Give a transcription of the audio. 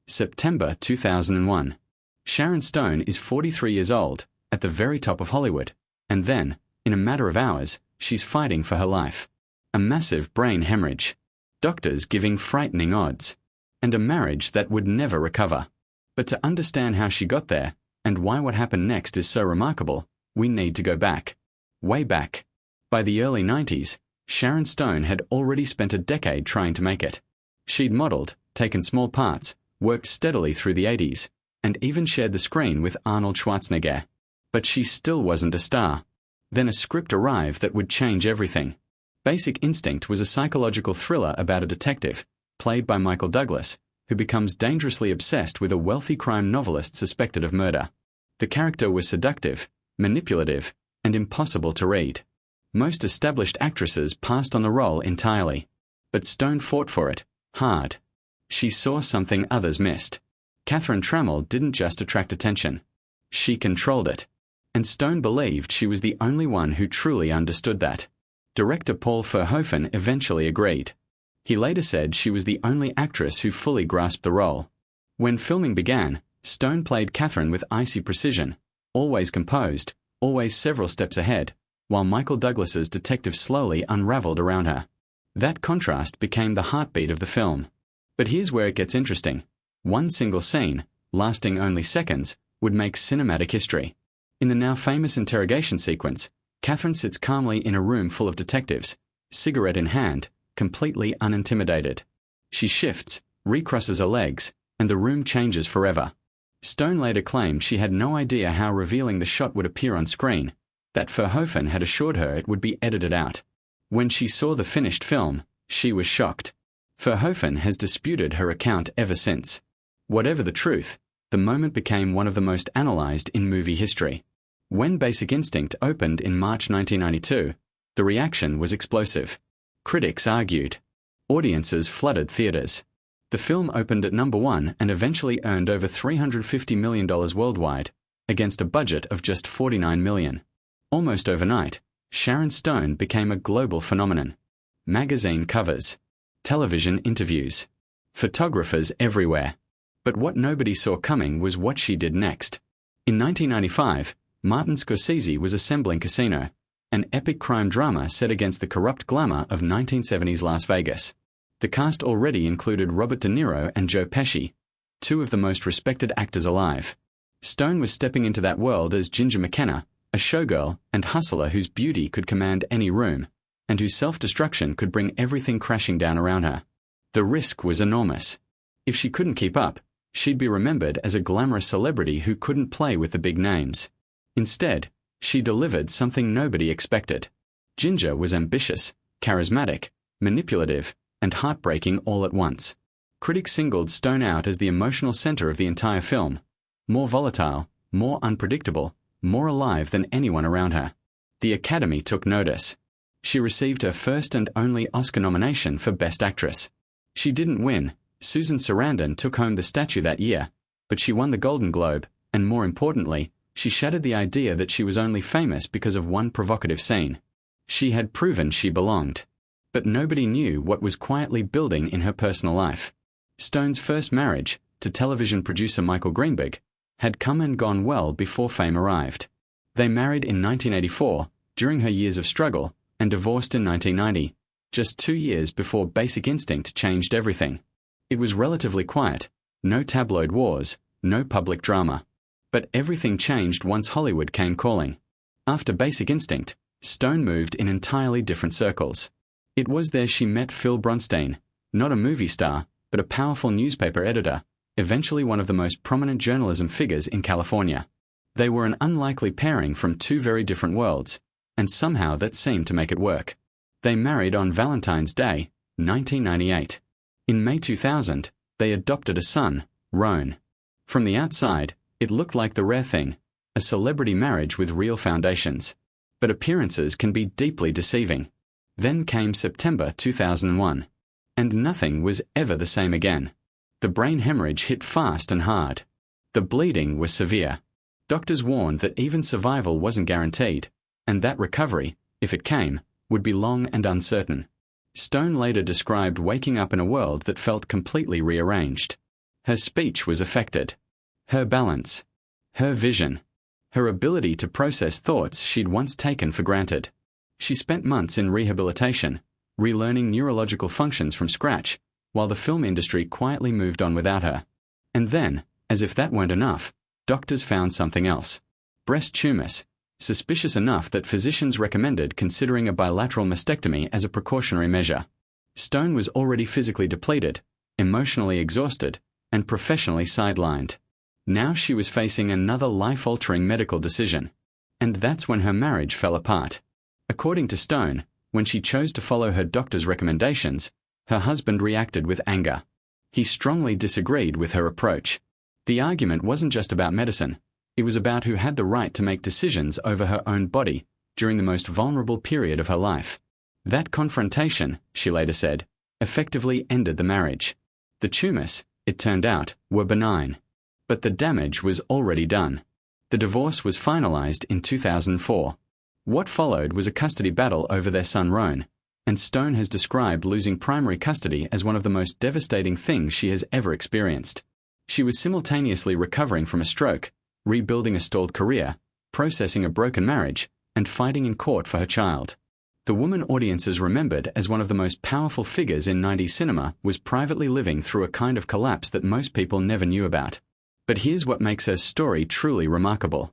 September 2001. Sharon Stone is 43 years old, at the very top of Hollywood, and then, in a matter of hours, she's fighting for her life. A massive brain hemorrhage. Doctors giving frightening odds. And a marriage that would never recover. But to understand how she got there, and why what happened next is so remarkable, we need to go back. Way back. By the early 90s, Sharon Stone had already spent a decade trying to make it. She'd modeled, taken small parts, worked steadily through the 80s, and even shared the screen with Arnold Schwarzenegger. But she still wasn't a star. Then a script arrived that would change everything. Basic Instinct was a psychological thriller about a detective, played by Michael Douglas, who becomes dangerously obsessed with a wealthy crime novelist suspected of murder. The character was seductive, manipulative, and impossible to read. Most established actresses passed on the role entirely. But Stone fought for it, hard. She saw something others missed. Catherine Trammell didn't just attract attention. She controlled it. And Stone believed she was the only one who truly understood that. Director Paul Verhoeven eventually agreed. He later said she was the only actress who fully grasped the role. When filming began, Stone played Catherine with icy precision, always composed, always several steps ahead, while Michael Douglas's detective slowly unraveled around her. That contrast became the heartbeat of the film. But here's where it gets interesting. One single scene, lasting only seconds, would make cinematic history. In the now famous interrogation sequence, Catherine sits calmly in a room full of detectives, cigarette in hand, completely unintimidated. She shifts, recrosses her legs, and the room changes forever. Stone later claimed she had no idea how revealing the shot would appear on screen, that Verhoeven had assured her it would be edited out. When she saw the finished film, she was shocked. Verhoeven has disputed her account ever since. Whatever the truth, the moment became one of the most analyzed in movie history. When Basic Instinct opened in March 1992, the reaction was explosive. Critics argued. Audiences flooded theaters. The film opened at number 1 and eventually earned over $350 million worldwide, against a budget of just $49 million. Almost overnight, Sharon Stone became a global phenomenon. Magazine covers. Television interviews. Photographers everywhere. But what nobody saw coming was what she did next. In 1995, Martin Scorsese was assembling Casino, an epic crime drama set against the corrupt glamour of 1970s Las Vegas. The cast already included Robert De Niro and Joe Pesci, two of the most respected actors alive. Stone was stepping into that world as Ginger McKenna, a showgirl and hustler whose beauty could command any room, and whose self-destruction could bring everything crashing down around her. The risk was enormous. If she couldn't keep up, she'd be remembered as a glamorous celebrity who couldn't play with the big names. Instead, she delivered something nobody expected. Ginger was ambitious, charismatic, manipulative, and heartbreaking all at once. Critics singled Stone out as the emotional center of the entire film. More volatile, more unpredictable, more alive than anyone around her. The Academy took notice. She received her first and only Oscar nomination for Best Actress. She didn't win. Susan Sarandon took home the statue that year, but she won the Golden Globe, and more importantly, she shattered the idea that she was only famous because of one provocative scene. She had proven she belonged. But nobody knew what was quietly building in her personal life. Stone's first marriage, to television producer Michael Greenberg, had come and gone well before fame arrived. They married in 1984, during her years of struggle, and divorced in 1990, just 2 years before Basic Instinct changed everything. It was relatively quiet, no tabloid wars, no public drama. But everything changed once Hollywood came calling. After Basic Instinct, Stone moved in entirely different circles. It was there she met Phil Bronstein, not a movie star, but a powerful newspaper editor, eventually one of the most prominent journalism figures in California. They were an unlikely pairing from two very different worlds, and somehow that seemed to make it work. They married on Valentine's Day, 1998. In May 2000, they adopted a son, Roan. From the outside, it looked like the rare thing, a celebrity marriage with real foundations. But appearances can be deeply deceiving. Then came September 2001, and nothing was ever the same again. The brain hemorrhage hit fast and hard. The bleeding was severe. Doctors warned that even survival wasn't guaranteed, and that recovery, if it came, would be long and uncertain. Stone later described waking up in a world that felt completely rearranged. Her speech was affected. Her balance. Her vision. Her ability to process thoughts she'd once taken for granted. She spent months in rehabilitation, relearning neurological functions from scratch, while the film industry quietly moved on without her. And then, as if that weren't enough, doctors found something else. Breast tumors, suspicious enough that physicians recommended considering a bilateral mastectomy as a precautionary measure. Stone was already physically depleted, emotionally exhausted, and professionally sidelined. Now she was facing another life-altering medical decision. And that's when her marriage fell apart. According to Stone, when she chose to follow her doctor's recommendations, her husband reacted with anger. He strongly disagreed with her approach. The argument wasn't just about medicine. It was about who had the right to make decisions over her own body during the most vulnerable period of her life. That confrontation, she later said, effectively ended the marriage. The tumors, it turned out, were benign. But the damage was already done. The divorce was finalized in 2004. What followed was a custody battle over their son Roan, and Stone has described losing primary custody as one of the most devastating things she has ever experienced. She was simultaneously recovering from a stroke, rebuilding a stalled career, processing a broken marriage, and fighting in court for her child. The woman audiences remembered as one of the most powerful figures in 90s cinema was privately living through a kind of collapse that most people never knew about. But here's what makes her story truly remarkable.